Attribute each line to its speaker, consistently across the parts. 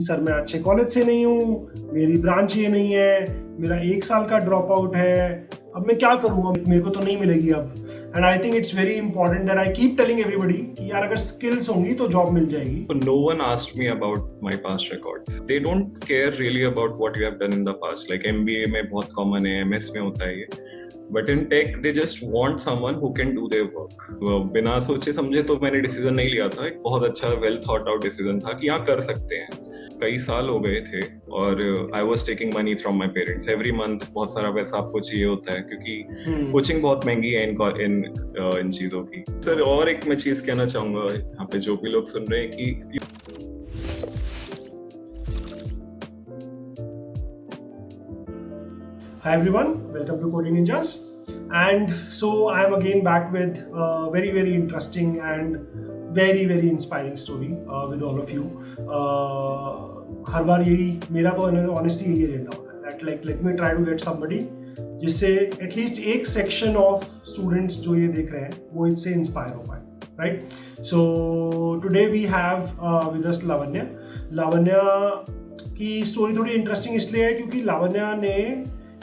Speaker 1: Sir मैं अच्छे college से नहीं हूँ, मेरी ब्रांच ये नहीं है, मेरा 1 साल का ड्रॉप आउट है, अब मैं क्या करूँगा, मेरे को तो नहीं मिलेगी अब। And I think it's very important that I keep telling everybody कि यार अगर स्किल्स होंगी तो जॉब मिल जाएगी।
Speaker 2: No one asked me about my past records. They don't care really about what you have done in the past. Like MBA में बहुत common है, MS में होता है ये. But in tech, they just want someone who can do their work. बिना सोचे समझे तो मैंने डिसीजन नहीं लिया था. एक बहुत अच्छा वेल थॉट आउट डिसीजन था कि यहाँ कर सकते हैं. कई साल हो गए थे और I was taking money from my parents every month. बहुत सारा पैसा आपको चाहिए होता है क्योंकि कोचिंग बहुत महंगी है इन चीजों की. सर और एक मैं चीज कहना चाहूंगा यहाँ पे जो भी लोग सुन रहे हैं कि
Speaker 1: Hi everyone, welcome to Coding Ninjas. And so I am again back with a very interesting and very inspiring story with all of you. हर बार यही मेरा तो ऑनेस्टली यही एजेंडा होता है that like let me try to get somebody जिससे at least एक section of students जो ये देख रहे हैं वो इससे इंस्पायर हो पाए, right. So today we have with us Lavanya. Lavanya की स्टोरी थोड़ी इंटरेस्टिंग इसलिए है क्योंकि लावण्या ने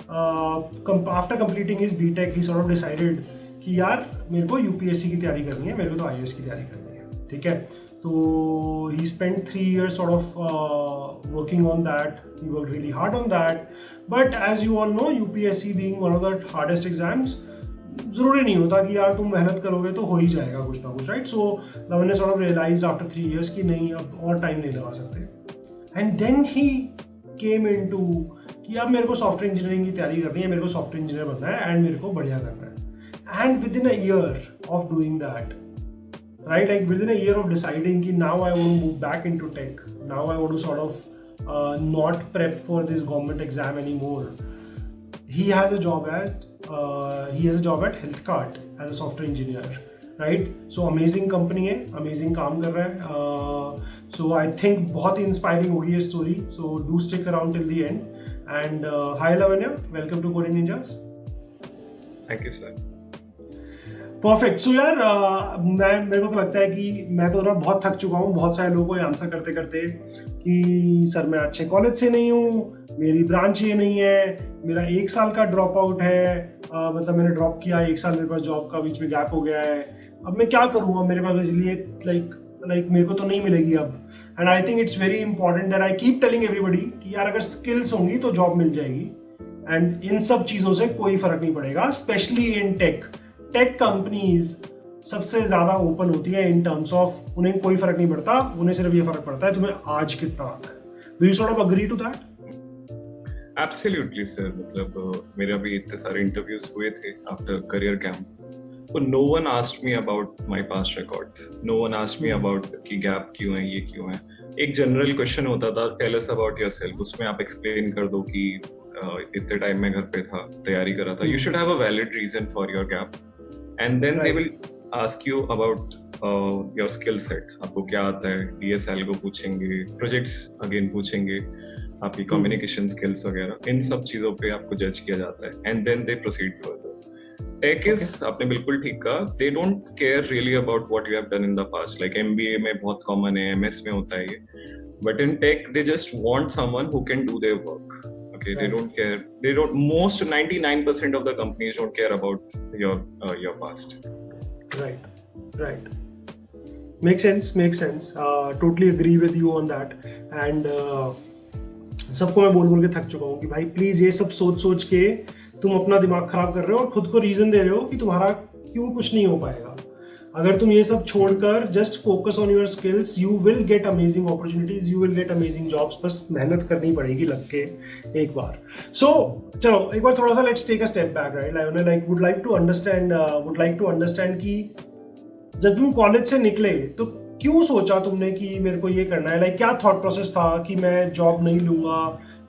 Speaker 1: आफ्टर कंप्लीटिंग हिज बीटेक ही सॉर्ट ऑफ डिसाइडेड कि यार मेरे को यूपीएससी की तैयारी करनी है, मेरे को तो आईएएस की तैयारी करनी है, ठीक है. तो ही spent 3 years sort of working on that. He worked really hard on that. But as you all know, UPSC being one of the hardest exams, जरूरी नहीं होता कि यार तुम मेहनत करोगे तो हो ही जाएगा कुछ ना कुछ, राइट. सो लवन ने sort of realized after 3 years कि नहीं अब और टाइम नहीं लगा सकते. And then he came into कि अब मेरे को सॉफ्टवेयर इंजीनियरिंग की तैयारी करनी है, मेरे को सॉफ्टवेयर इंजीनियर बनना है एंड मेरे को बढ़िया करना है. And with in a year of doing that, right, like within a year of deciding कि now I want to move back into tech, now I want to sort of not prep for this government exam anymore. He has a job at Healthcart as a software engineer, right. So amazing company है, amazing काम कर रहा है. So I think बहुत ही inspiring होगी ये story. So do stick around till the end. And hi Lavanya, welcome to Coding Ninjas.
Speaker 2: Thank you sir.
Speaker 1: Perfect. So यार मेरे को लगता है कि मैं तो ना बहुत थक चुका हूँ बहुत सारे लोगों को आंसर करते करते कि सर मैं अच्छे कॉलेज से नहीं हूँ, मेरी ब्रांच ये नहीं है, मेरा 1 साल का ड्रॉप आउट है, मतलब मैंने ड्रॉप किया 1 साल, मेरे पास जॉब का बीच में गैप हो गया है, अब मैं क्या करूँगा, मेरे पास इसलिए लाइक मेरे को तो नहीं मिलेगी अब. And I think it's very important that I keep telling everybody कि यार अगर स्किल्स होंगी तो जॉब मिल जाएगी. एंड इन सब चीज़ों से कोई फर्क नहीं पड़ेगा, specially in tech. Tech companies सबसे ज्यादा ओपन होती है इन टर्म्स ऑफ उन्हें कोई फर्क नहीं पड़ता, उन्हें सिर्फ ये फर्क पड़ता है तुम्हें आज कितना आता है. Do you sort of agree to that?
Speaker 2: Absolutely sir. मतलब मेरे अभी इतने सारे इंटरव्यूज हुए थे after career camp. No one asked me about my past records. No one asked me about कि गैप क्यों है, ये क्यों है. एक जनरल क्वेश्चन होता था, टेल अस अबाउट योरसेल्फ. उसमें आप एक्सप्लेन कर दो कि इतने टाइम में घर पे था, तैयारी कर रहा था. You should have a valid reason for your gap. And then they will ask you about your skill set. आपको क्या आता है, DSL को पूछेंगे, projects again पूछेंगे, आपकी communication skills वगैरह, इन सब चीज़ों पे आपको जज किया जाता है. And then they proceed further. Tech is, आपने बिल्कुल ठीक कहा, they don't care really about what you have done in the past. Like MBA में बहुत common है, MS में होता है ये. But in tech, they just want someone who can do their work. Okay, right. They don't care. They don't. Most 99% of the companies don't care about your past.
Speaker 1: Right. Makes sense. Totally agree with you on that. And सबको मैं बोल के थक चुका हूँ कि भाई please ये सब सोच के तुम अपना दिमाग खराब कर रहे हो और खुद को रीजन दे रहे हो कि तुम्हारा क्यों कुछ नहीं हो पाएगा. अगर तुम ये सब छोड़कर just focus on your skills, you will gate amazing opportunities, you will gate amazing jobs. बस मेहनत करनी पड़ेगी लग के एक बार. सो चलो एक बार थोड़ा सा let's take a step back, right. Like would like to understand कि जब तुम कॉलेज से निकले तो क्यों सोचा तुमने कि मेरे को ये करना है. लाइक क्या थॉट प्रोसेस था कि मैं जॉब नहीं लूंगा.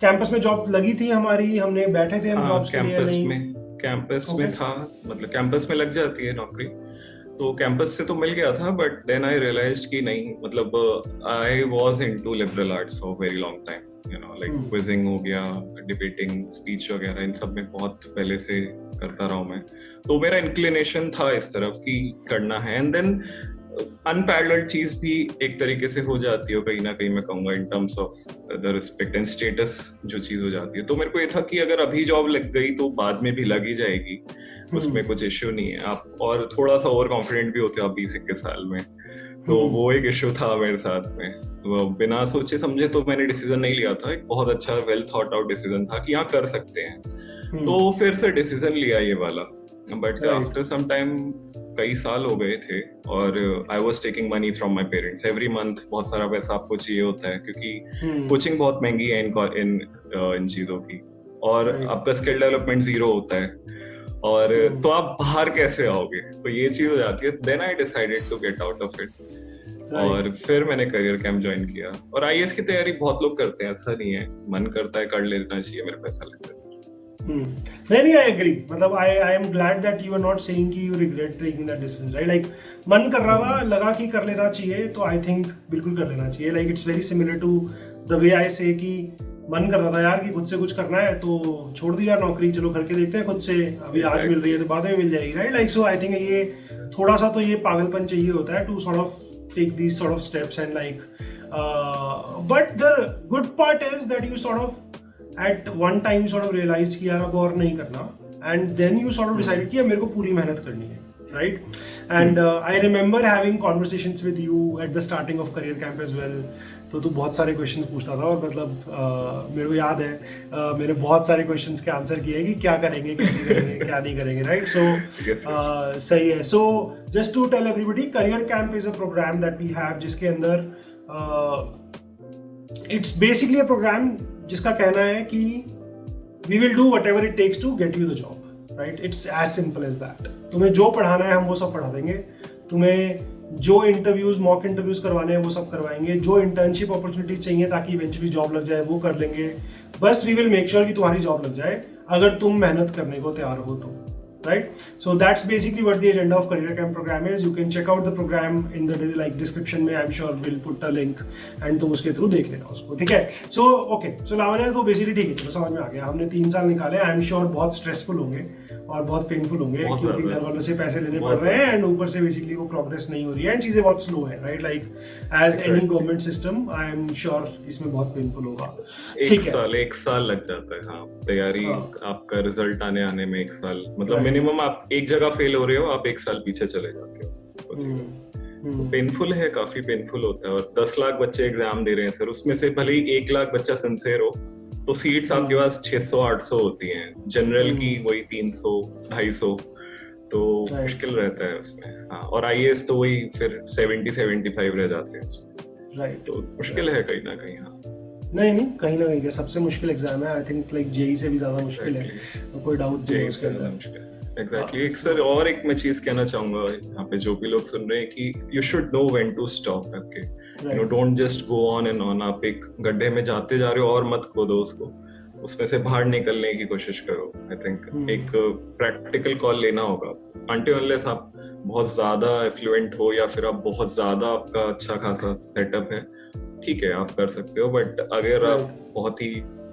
Speaker 1: कैंपस में जॉब लगी थी हमारी, हमने बैठे थे हम जॉब्स के लिए.
Speaker 2: कैंपस में था, मतलब कैंपस में लग जाती है नौकरी, तो कैंपस से तो मिल गया था. बट देन आई रियलाइज्ड कि नहीं, मतलब I was into liberal arts for very long time. You know like quizzing हो गया, डिबेटिंग, स्पीच वगैरह, इन सब में बहुत पहले से करता रहा हूँ मैं. तो मेरा इंक्लिनेशन था इस तरफ कि करना है. एंड देन अनपैरेलल्ड चीज भी एक तरीके से हो जाती है कहीं ना कहीं, मैं कहूंगा in terms of the respect and status जो चीज हो जाती है। तो मेरे को ये था कि अगर अभी जॉब लग गई तो बाद में भी लग ही जाएगी, उसमें कुछ इश्यू नहीं है आप, और थोड़ा सा ओवर कॉन्फिडेंट भी होते हो आप 20-21 साल में, तो वो एक इश्यू था मेरे साथ में। वो बिना सोचे समझे तो मैंने डिसीजन नहीं लिया था, एक बहुत अच्छा वेल थॉट आउट डिसीजन था कि यहाँ कर सकते हैं, तो फिर से डिसीजन लिया ये वाला। बट आफ्टर सम टाइम, कई साल हो गए थे और I was taking money from my parents every month. बहुत सारा पैसा आपको चाहिए होता है क्योंकि कोचिंग बहुत महंगी है इन चीजों की, और आपका स्किल डेवलपमेंट 0 होता है, और तो आप बाहर कैसे आओगे, तो ये चीज हो जाती है। Then I decided to get out of it, और फिर मैंने करियर कैंप ज्वाइन किया। और आईएएस की तैयारी बहुत लोग करते हैं, ऐसा नहीं है, मन करता है कर लेना चाहिए, मेरे को ऐसा लगता है सर।
Speaker 1: नहीं, I agree. मतलब I am glad that you are not saying कि you regret taking that decision, right? Like मन कर रहा था, लगा कि कर लेना चाहिए, तो I think बिल्कुल कर लेना चाहिए. Like it's very similar to the way I say कि मन कर रहा था यार कि खुद से कुछ करना है, तो छोड़ दिया नौकरी, चलो करके देखते हैं खुद से, अभी आज मिल रही है तो बाद में मिल जाएगी, right? Like so I think ये थोड़ा सा तो ये पागलपन चाहिए होता है to sort of take these sort of steps and like but the good part is that you sort of at one time sort of realized कि यार अब और नहीं करना, and then you sort of decided कि मेरे को पूरी मेहनत करनी है, right? And I remember having conversations with you at the starting of career camp as well. तो तू बहुत सारे क्वेश्चंस पूछता था, और मतलब मेरे को याद है मैंने बहुत सारे क्वेश्चंस के आंसर किए कि क्या करेंगे, कैसे करेंगे, क्या नहीं करेंगे, right? So सही है. So just to tell everybody, career camp is a program that we have जिसके अंदर it's basically a program जिसका कहना है कि we will do whatever it takes to get you the job, right? It's as simple as that. तुम्हें जो पढ़ाना है हम वो सब पढ़ा देंगे, तुम्हें जो इंटरव्यूज, मॉक इंटरव्यूज करवाने हैं वो सब करवाएंगे, जो इंटर्नशिप अपॉर्चुनिटीज चाहिए ताकि इवेंचुअली जॉब लग जाए वो कर लेंगे. बस वी विल मेक श्योर कि तुम्हारी जॉब लग जाए अगर तुम मेहनत करने को तैयार हो तो, right? So that's basically what the agenda of career camp program is. You can check out the program in the like description में, I'm sure we'll put a link, and तुम उसके थ्रू देख लेना उसको, ठीक है? So okay, so लावण्य तो basically ठीक है, चलो समझ में आ गया. हमने 3 साल निकाले, I'm sure बहुत stressful होंगे और बहुत पेनफुल होंगे क्योंकि घर वालों से पैसे लेने पड़ रहे हैं, एंड ऊपर से बेसिकली वो प्रोग्रेस नहीं हो रही है, एंड चीजें बहुत स्लो है, right? Like as any government system, I am sure इसमें बहुत पेनफुल होगा.
Speaker 2: एक साल लग जाता है. हाँ, तैयारी आपका रिजल्ट आने में 1 साल, मतलब मिनिमम आप एक जगह फेल हो रहे हो, आप 1 साल पीछे चले जाते हो. पेनफुल है, काफी पेनफुल होता है. और 10 लाख बच्चे एग्जाम दे रहे हैं सर, उसमें से भले ही 1 लाख बच्चा सिंसियर हो तो सीट्स आपके पास 600-800 होती हैं, जनरल की वही 300-250, तो मुश्किल रहता है उसमें. हाँ, और आईएएस तो वही फिर 70-75 रह जाते हैं उसमें, राइट? तो मुश्किल है कहीं ना कहीं. हाँ,
Speaker 1: नहीं कहीं ना कहीं सबसे मुश्किल एग्जाम है. आई थिंक लाइक जेई से भी ज्यादा मुश्किल है, कोई डाउट नहीं है.
Speaker 2: एग्जैक्टली. एक सर और एक मैं चीज कहना चाहूंगा यहाँ पे जो भी लोग सुन रहे हैं कि you should know when to stop. Okay, you know, don't just go on and on. आप एक गड्ढे में जाते जा रहे हो और मत खोदो उसको, उसमें से बाहर निकलने की कोशिश करो. आई थिंक एक प्रैक्टिकल कॉल लेना होगा. अनटिल अनलेस आप बहुत ज्यादा एफ्लुएंट हो या फिर आप बहुत ज्यादा आपका अच्छा खासा सेटअप है, ठीक है आप कर सकते हो. बट अगर आप बहुत ही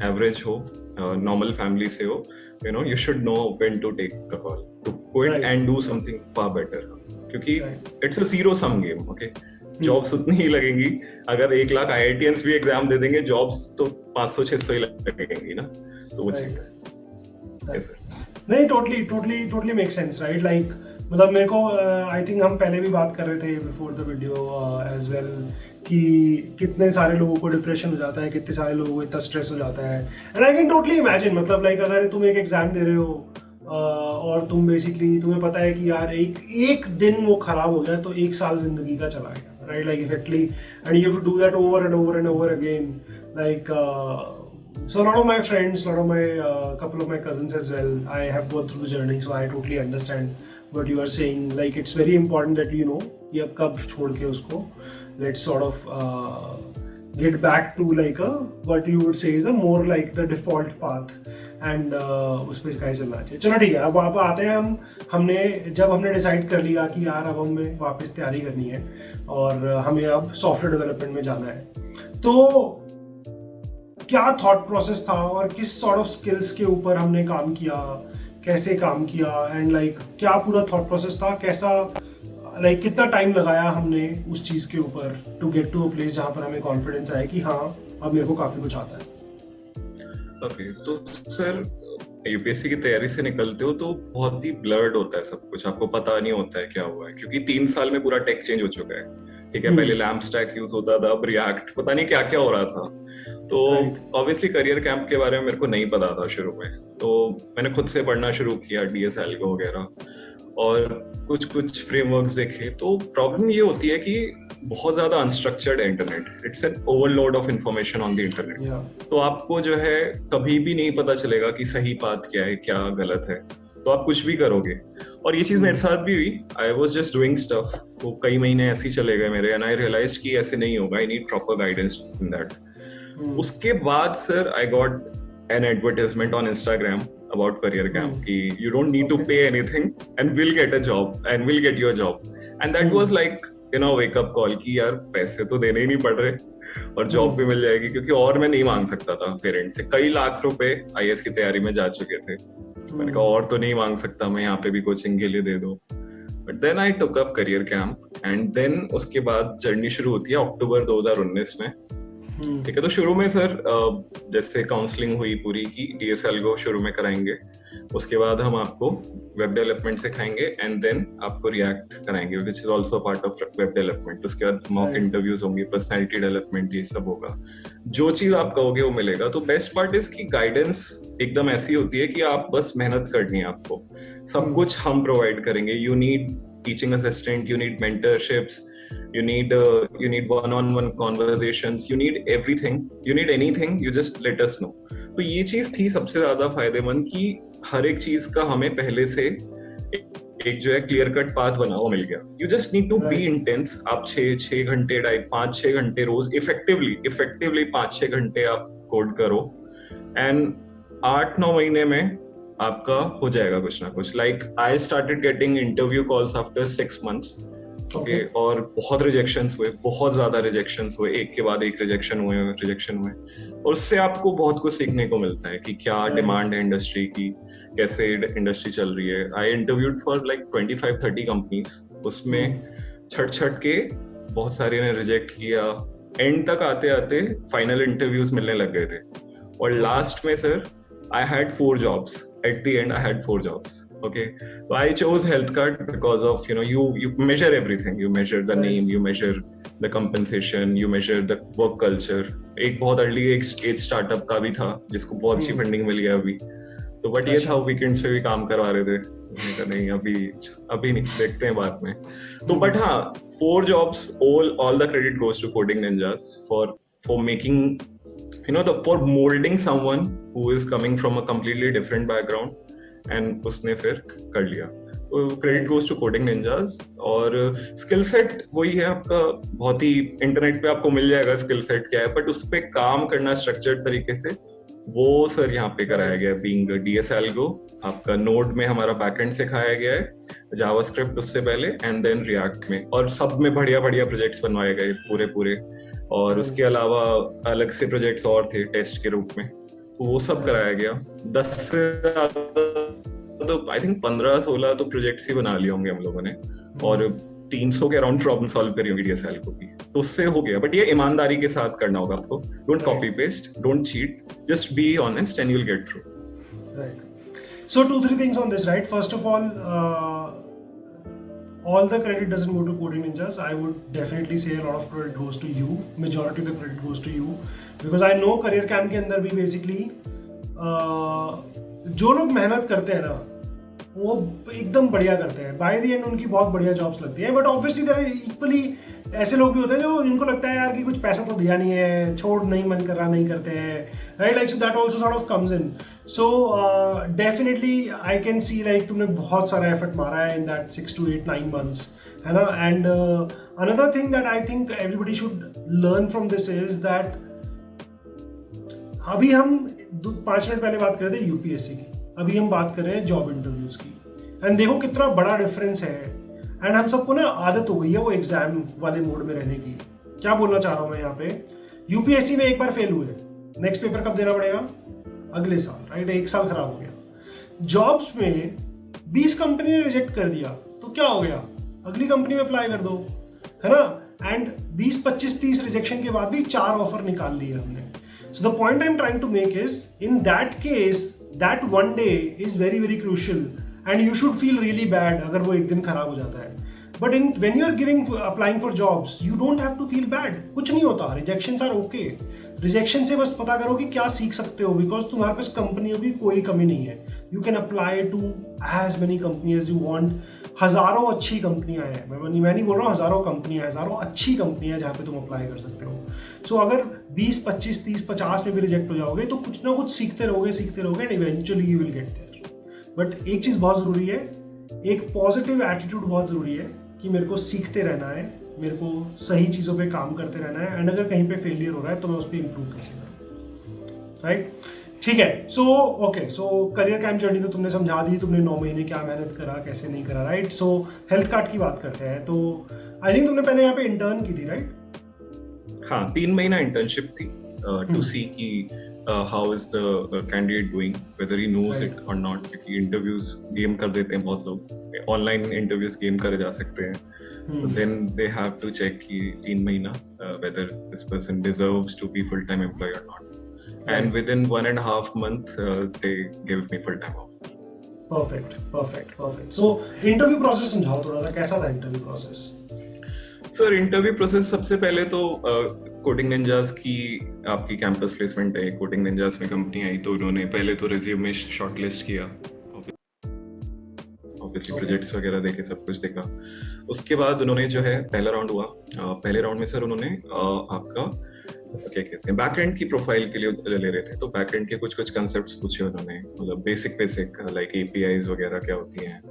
Speaker 2: एवरेज हो, नॉर्मल फैमिली से हो, you know, you should know when to take the call to quit and do something far better, क्योंकि it's a zero sum game. okay, jobs उतनी ही लगेंगी. अगर 1 लाख IITians भी एग्जाम दे देंगे, जॉब्स तो 500-600 ही लगेंगी ना, तो वो चीज है.
Speaker 1: नहीं, totally make sense, right? Like मतलब मेरे को आई थिंक हम पहले भी बात कर रहे थे before the video as well कि कितने सारे लोगों को डिप्रेशन हो जाता है, कितने सारे लोगों को इतना स्ट्रेस हो जाता है. And I can totally imagine, मतलब लाइक अगर तुम एक एग्जाम दे रहे हो और तुम बेसिकली तुम्हें पता है कि यार एक दिन वो खराब हो गया तो 1 साल जिंदगी का चला गया, right? Like effectively, and you have to do that over and over again. Like so a lot of my friends, a lot of my couple of my cousins as well, I have gone through the journey, so I totally understand what you are saying. Like it's very important that you know कि अब कब छोड़ के उसको, let's sort of get back to like a what you would say is a more like the default path, and उस पर कैसे चलना चाहिए. चलो ठीक है, अब आप आते हैं हमने डिसाइड कर लिया कि यार अब हमें वापस तैयारी करनी है और हमें अब सॉफ्टवेयर डेवलपमेंट में जाना है, तो क्या थॉट प्रोसेस था और किस सॉर्ट ऑफ स्किल्स के ऊपर हमने काम किया, कैसे काम किया, एंड लाइक क्या पूरा थॉट प्रोसेस था, कैसा लाइक कितना टाइम लगाया हमने उस चीज़ के ऊपर to get to a place जहाँ पर हमें कॉन्फिडेंस आए कि हाँ अब मेरे को काफ़ी कुछ आता है?
Speaker 2: ओके, तो सर यूपीएससी की तैयारी से निकलते हो तो बहुत ही ब्लर्ड होता है सब कुछ, आपको पता नहीं होता है क्या हुआ है, क्योंकि 3 साल में पूरा टेक चेंज हो चुका है। ठीक है, पहले लैम्प स्टैक यूज होता था, अब रिएक्ट, पता नहीं क्या क्या हो रहा था। तो ऑब्वियसली करियर कैंप के बारे में मेरे को नहीं पता था शुरू में, तो मैंने खुद से पढ़ना शुरू किया, डीएसएल को वगैरह, और कुछ कुछ फ्रेमवर्क्स देखे। तो प्रॉब्लम ये होती है कि बहुत ज्यादा अनस्ट्रक्चर्ड है internet, it's an overload of information on the internet. तो आपको जो है कभी भी नहीं पता चलेगा कि सही बात क्या है क्या गलत है, तो आप कुछ भी करोगे। और ये चीज मेरे साथ भी हुई, I was just doing stuff, वो कई महीने ऐसे ही चले गए मेरे, एंड आई रियलाइज कि ऐसे नहीं होगा, I need proper guidance in that. उसके बाद sir I got an advertisement on Instagram about career camp ki you don't need to pay anything and we'll get a job and we'll get you a job, and that was like wake up call कि यार पैसे तो देने ही नहीं पड़ रहे और job भी मिल जाएगी, क्योंकि और मैं नहीं मांग सकता था पेरेंट्स से। कई लाख रुपए आईएएस की तैयारी में जा चुके थे, तो मैंने कहा और तो नहीं मांग सकता मैं, यहाँ पे भी कोचिंग के लिए दे दो। But then I took up career camp, and then उसके बाद जर्नी शुरू होती है अक्टूबर 2019 में। ठीक है, तो शुरू में सर जैसे काउंसलिंग हुई पूरी की डीएसएल को शुरू में कराएंगे, उसके बाद हम आपको वेब डेवलपमेंट सिखाएंगे, एंड देन आपको रिएक्ट कराएंगे which is also part of web development. उसके बाद मॉक इंटरव्यूज होंगे, पर्सनैलिटी डेवलपमेंट, ये सब होगा। जो चीज आप कहोगे वो मिलेगा। तो बेस्ट पार्ट इज कि गाइडेंस एकदम ऐसी होती है कि आप बस मेहनत करनी है, आपको सब कुछ हम प्रोवाइड करेंगे। You need teaching assistant, you need mentorships, you need one-on-one conversations, you need everything, you need anything, you just let us know. तो ये चीज थी सबसे ज्यादा फायदेमंद कि हर एक चीज का हमें पहले से एक जो है क्लियर कट पाथ बना हुआ मिल गया। You just need to be intense. आप 6 घंटे 5-6 घंटे रोज इफेक्टिवली 5-6 घंटे आप कोड करो, एंड 8-9 महीने में आपका हो जाएगा कुछ ना कुछ। Like I started getting interview calls after 6 months। Okay, और बहुत रिजेक्शंस हुए, बहुत ज्यादा रिजेक्शंस हुए, एक के बाद एक रिजेक्शन हुए, और उससे आपको बहुत कुछ सीखने को मिलता है कि क्या डिमांड है इंडस्ट्री की, कैसे इंडस्ट्री चल रही है। I interviewed for like 25-30 companies, उसमें छट के बहुत सारे ने रिजेक्ट किया। एंड तक आते आते फाइनल इंटरव्यूज मिलने लग गए थे, और लास्ट में sir I had 4 jobs. At the end, I had 4 jobs. Okay, so I chose HealthCart because of you measure everything. You measure the name, you measure the compensation, you measure the work culture. एक बहुत early age startup का भी था जिसको बहुत अच्छी funding मिल गया अभी। तो बट ये था वीकेंड्स पे भी काम करवा रहे थे, नहीं अभी नहीं, देखते हैं बाद में। तो बट हाँ, 4 jobs, all the credit goes to Coding Ninjas for making for molding someone who is coming from a completely different background, and उसने फिर कर लिया। तो credit goes to Coding Ninjas। और स्किल सेट वही है आपका, बहुत ही इंटरनेट पे आपको मिल जाएगा स्किल सेट क्या है, बट उस पे काम करना स्ट्रक्चर्ड तरीके से वो सर यहाँ पे कराया गया है। बीइंग डीएसएल को आपका नोड में हमारा बैकएंड सिखाया गया है, जावास्क्रिप्ट उससे पहले, एंड देन रिएक्ट में, और सब में बढ़िया प्रोजेक्ट्स बनवाए गए पूरे। और उसके अलावा अलग से प्रोजेक्ट्स और थे टेस्ट के रूप में, तो वो सब कराया गया। 10 से ज्यादा तो आई थिंक 15-16 तो प्रोजेक्ट्स ही बना लिए होंगे हम लोगों ने, और 300 के अराउंड प्रॉब्लम सॉल्व करी होगी डीएसएल को भी, तो उससे हो गया। बट ये ईमानदारी के साथ करना होगा आपको। Don't copy paste, don't cheat, just be honest and you will get through.
Speaker 1: Right. So 2-3 things on this, right? First of all the credit doesn't go to Coding Ninjas. I would definitely say a lot of credit goes to you. Majority of the credit goes to you, because I know career camp के अंदर भी basically जो लोग मेहनत करते हैं ना वो एकदम बढ़िया करते हैं, बाय द एंड उनकी बहुत बढ़िया जॉब्स लगती हैं। But obviously there are equally ऐसे लोग भी होते हैं जो जिनको लगता है यार कि कुछ पैसा तो दिया नहीं है, छोड़ नहीं मन कर रहा, नहीं करते हैं, right? Like so that also sort of comes in. So definitely I can see like तुमने बहुत सारा एफर्ट मारा है इन दैट 6 to 8-9 months, है ना? And another thing that I think everybody should learn from this is that अभी हम 5 minute पहले बात कर रहे थे यूपीएससी की, अभी हम बात कर रहे हैं जॉब इंटरव्यूज की, एंड देखो कितना बड़ा डिफरेंस है। एंड हम सबको ना आदत हो गई है वो एग्जाम वाले मोड में रहने की। क्या बोलना चाह रहा हूँ मैं यहाँ पे, यूपीएससी में एक बार फेल हुए, नेक्स्ट पेपर कब देना पड़ेगा? अगले साल, राइट? 1 साल खराब हो गया। जॉब्स में 20 कंपनी ने रिजेक्ट कर दिया तो क्या हो गया? अगली कंपनी में अप्लाई कर दो, है ना। एंड 20-25-30 रिजेक्शन के बाद भी 4 ऑफर निकाल लिए हमने। So the point I am trying to make is, in that case that one day is very very crucial and you should feel really bad अगर वो एक दिन खराब हो जाता है। But in when you are giving applying for jobs you don't have to feel bad, कुछ नहीं होता, रिजेक्शंस आर ओके। रिजेक्शन से बस पता करो कि क्या सीख सकते हो, बिकॉज तुम्हारे पास कंपनियों की कोई कमी नहीं है। You can apply to as many company as you want. हजारों अच्छी कंपनियां हैं, मैं नहीं बोल रहा हूँ हजारों कंपनियां, हजारों अच्छी कंपनियां जहाँ पे तुम अप्लाई कर सकते हो। सो अगर 20, 25, 30, 50 में भी रिजेक्ट हो जाओगे तो कुछ ना कुछ सीखते रहोगे and eventually you will get there. But एक चीज़ बहुत ज़रूरी है, एक पॉजिटिव एटीट्यूड बहुत ज़रूरी है कि मेरे को सीखते रहना है, मेरे को सही चीज़ों पे काम करते रहना है, एंड अगर कहीं पे फेलियर हो रहा है तो मैं उस पर इम्प्रूव कैसे करूँ, राइट। ठीक है, सो करियर कैंप जर्नी तो तुमने समझा दी, तुमने 9 महीने क्या मेहनत करा, कैसे नहीं करा, राइट। सो हेल्थ कार्ड की बात करते हैं। तो आई थिंक तुमने पहले यहाँ पे इंटर्न की थी, राइट।
Speaker 2: हाँ, 3 महीना इंटर्नशिप थी टू सी कि how is the candidate doing, whether he knows it और नॉट, क्योंकि इंटरव्यूज गेम कर देते हैं बहुत लोग, ऑनलाइन इंटरव्यूज गेम करे जा सकते हैं। Then they have to check कि 3 महीना whether this person deserves to be full time employ और not, and within 1.5 months they gave me full time off.
Speaker 1: Perfect. So interview process समझाओ थोड़ा सा, कैसा था interview process?
Speaker 2: Sir interview process सबसे पहले तो कोडिंग निंजास की आपकी कैंपस प्लेसमेंट है, कोडिंग निंजास में कंपनी आई तो उन्होंने पहले तो रिज्यूमे शॉर्टलिस्ट किया, ऑब्वियसली प्रोजेक्ट्स वगैरह देखे, सब कुछ देखा। उसके बाद उन्होंने जो है पहला राउंड हुआ, पहले राउंड में सर उन्होंने आपका क्या कहते हैं बैक एंड की प्रोफाइल के लिए ले रहे थे, तो बैक एंड के कुछ कंसेप्ट्स पूछे उन्होंने, मतलब बेसिक लाइक एपीआईज वगैरह क्या होती हैं,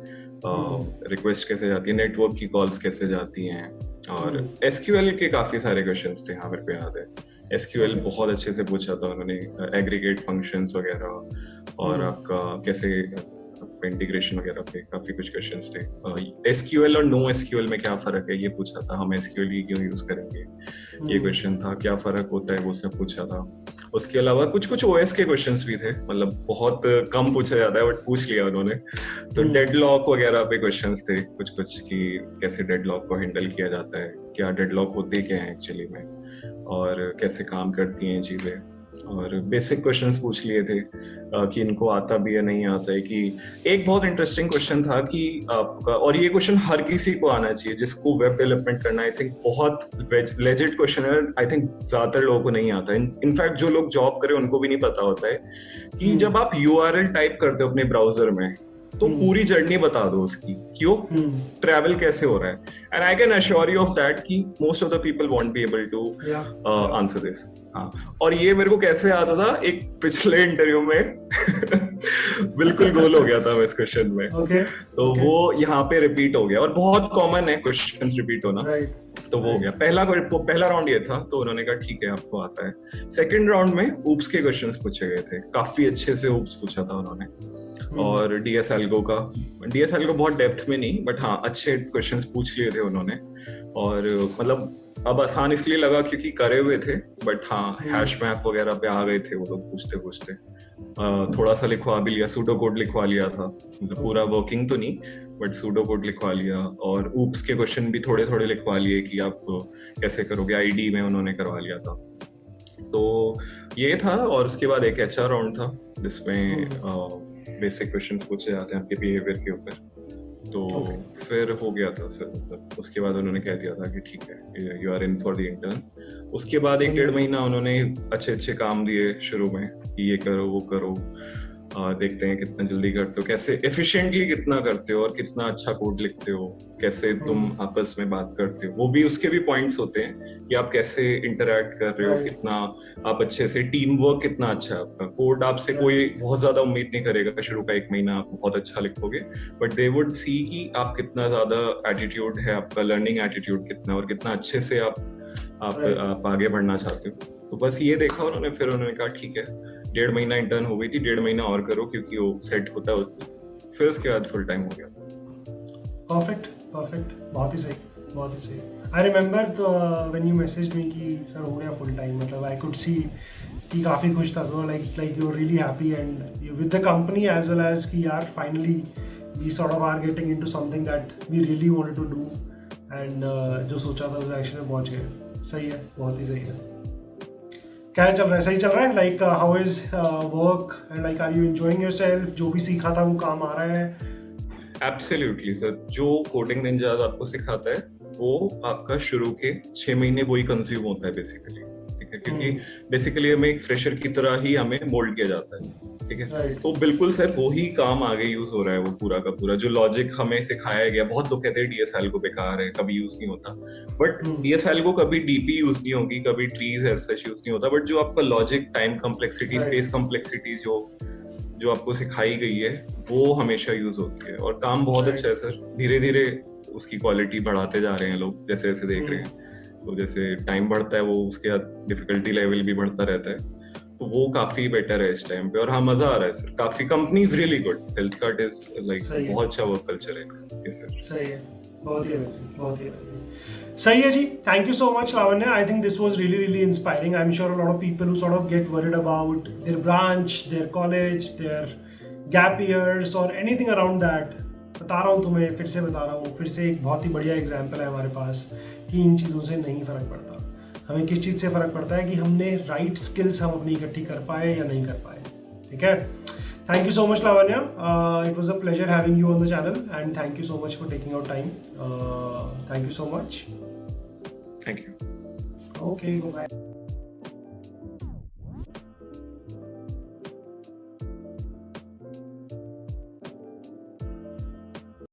Speaker 2: रिक्वेस्ट कैसे जाती है, नेटवर्क की कॉल्स कैसे जाती हैं, और एसक्यूएल के काफी सारे क्वेश्चंस थे। हाँ, मेरे को याद है एसक्यूएल बहुत अच्छे से पूछा था उन्होंने, एग्रीगेट फंक्शंस वगैरह और आपका कैसे इंटीग्रेशन वगैरह पे काफी कुछ क्वेश्चंस थे। एसक्यूएल और नो एसक्यूएल में क्या फर्क है ये पूछा था, हम एसक्यूएल ही क्यों यूज करेंगे ये क्वेश्चन था, क्या फर्क होता है वो सब पूछा था। उसके अलावा कुछ ओएस के क्वेश्चंस भी थे, मतलब बहुत कम पूछा जाता है बट पूछ लिया उन्होंने। तो डेडलॉक वगैरह पे क्वेश्चंस थे कुछ कि कैसे डेडलॉक को हैंडल किया जाता है, क्या डेडलॉक होते क्या है एक्चुअली में, और कैसे काम करती हैं चीजें, और बेसिक क्वेश्चंस पूछ लिए थे कि इनको आता भी है नहीं आता है। कि एक बहुत इंटरेस्टिंग क्वेश्चन था कि आपका, और ये क्वेश्चन हर किसी को आना चाहिए जिसको वेब डेवलपमेंट करना, आई थिंक बहुत लेजिट क्वेश्चन है, आई थिंक ज्यादातर लोगों को नहीं आता है, इनफैक्ट जो लोग जॉब करें उनको भी नहीं पता होता है कि जब आप यूआरएल टाइप करते हो अपने ब्राउजर में तो पूरी जर्नी बता दो उसकी, क्यों ट्रैवल कैसे हो रहा है, and I can assure you of that कि most of the people won't be able to answer this. हाँ, और ये मेरे को कैसे आता था, एक पिछले इंटरव्यू में बिल्कुल गोल हो गया था मैं इस क्वेश्चन में, तो वो यहाँ पे रिपीट हो गया, और बहुत कॉमन है क्वेश्चंस रिपीट होना, तो वो हो गया। पहला राउंड ये था, तो उन्होंने कहा ठीक है आपको आता है। सेकंड राउंड में ऊप्स के क्वेश्चंस पूछे गए थे, काफी अच्छे से ऊप्स पूछा था उन्होंने, और डीएस एल्गो बहुत डेप्थ में नहीं, बट हाँ अच्छे क्वेश्चंस पूछ लिए थे उन्होंने, और मतलब अब आसान इसलिए लगा क्योंकि करे हुए थे, बट हाँ हैश मैप वगैरह पे आ गए थे वो लोग पूछते पूछते। थोड़ा सा लिखवा भी लिया, सूडो कोड लिखवा लिया था, मतलब पूरा वर्किंग तो नहीं बट सूडो कोड लिखवा लिया, और ऊप्स के क्वेश्चन भी थोड़े थोड़े लिखवा लिए कि आप कैसे करोगे, आईडी में उन्होंने करवा लिया था। तो ये था, और उसके बाद एक एचआर राउंड था जिसमें बेसिक क्वेश्चंस पूछे जाते हैं आपके बिहेवियर के ऊपर, तो फिर हो गया था सर, मतलब उसके बाद उन्होंने कह दिया था कि ठीक है you are in for the intern. उसके बाद 1-1.5 महीना उन्होंने अच्छे काम दिए शुरू में कि ये करो वो करो, देखते हैं कितना जल्दी करते हो, कैसे एफिशिएंटली कितना करते हो, और कितना अच्छा कोड लिखते हो, कैसे तुम आपस में बात करते हो, वो भी उसके भी पॉइंट्स होते हैं कि आप कैसे इंटरैक्ट कर रहे हो, कितना आप अच्छे से, टीम वर्क कितना अच्छा है आपका। कोड आपसे कोई बहुत ज्यादा उम्मीद नहीं करेगा शुरू का 1 महीना आप बहुत अच्छा लिखोगे, बट दे वुड सी कि आप कितना ज्यादा एटीट्यूड है आपका, लर्निंग एटीट्यूड कितना, और कितना अच्छे से आप आगे बढ़ना चाहते हो। तो बस ये देखा उन्होंने, फिर उन्होंने कहा ठीक है 1.5 महीना इंटर्न हो गई थी, 1.5 महीना और करो क्योंकि वो सेट होता है, फिर उसके बाद फुल टाइम हो गया।
Speaker 1: परफेक्ट, बहुत ही सही। I remember when you message me कि सर हो गया फुल टाइम, मतलब आई कुड सी कि काफी खुश था, तो like you are really happy and with the company as well as कि यार finally we sort of are getting into something that we really wanted to do. And जो सोचा था उस डायरेक्शन में पहुंच गए। सही है, बहुत ही सही है। क्या चल रहा है? सही चल रहा है? Like how is work and like are you enjoying yourself? जो भी सीखा था वो काम आ रहा है?
Speaker 2: एब्सोल्युटली सर, जो कोडिंग निंजास आपको सिखाता है वो आपका शुरू के 6 महीने वही कंज्यूम होता है बेसिकली, ठीक है, क्योंकि बेसिकली हमें एक फ्रेशर की तरह ही हमें मोल्ड किया जाता है, ठीक है।
Speaker 1: Right.
Speaker 2: तो बिल्कुल सर वही काम आगे यूज हो रहा है, वो पूरा का पूरा जो लॉजिक हमें सिखाया गया। बहुत लोग कहते हैं डीएसएल को बेकार है, कभी यूज नहीं होता, बट डीएसएल को कभी डीपी यूज नहीं होगी, कभी ट्रीज एज सच यूज नहीं होता, बट जो आपका logic, time complexity, space complexity जो आपको सिखाई गई है वो हमेशा यूज होती है। और काम बहुत अच्छा है सर, धीरे धीरे उसकी क्वालिटी बढ़ाते जा रहे हैं लोग, जैसे जैसे देख रहे हैं। तो जैसे टाइम बढ़ता है वो उसके डिफिकल्टी लेवल भी बढ़ता रहता है, तो वो काफी बेटर है इस टाइम पे। और हाँ, मजा आ रहा है सर, काफी companies really good, HealthKart is like बहुत अच्छा वर्क कल्चर है सर।
Speaker 1: सही है, बहुत ही अमेजिंग, बहुत ही अमेजिंग। सही है जी, thank you so much Lavanya. I think this was really really inspiring. I am sure a lot of people who sort of get worried about their branch, their college, their gap years और anything around that, बता रहा हूँ तुम्हें, फिर से बता रहा हूँ, फिर से एक बहुत ही बढ़िया एग्जाम्पल है हमारे पास कि इन चीज़ों से नहीं फ़र्क पड़ता। हमें किस चीज़ से फ़र्क पड़ता है कि हमने राइट स्किल्स हम अपनी इकट्ठी कर पाए या नहीं कर पाए, ठीक है। Thank you so much, Lavanya. It was a pleasure having you on the channel, and thank you so much for taking out time. Thank you so much.
Speaker 2: Thank you.
Speaker 1: Okay, bye-bye.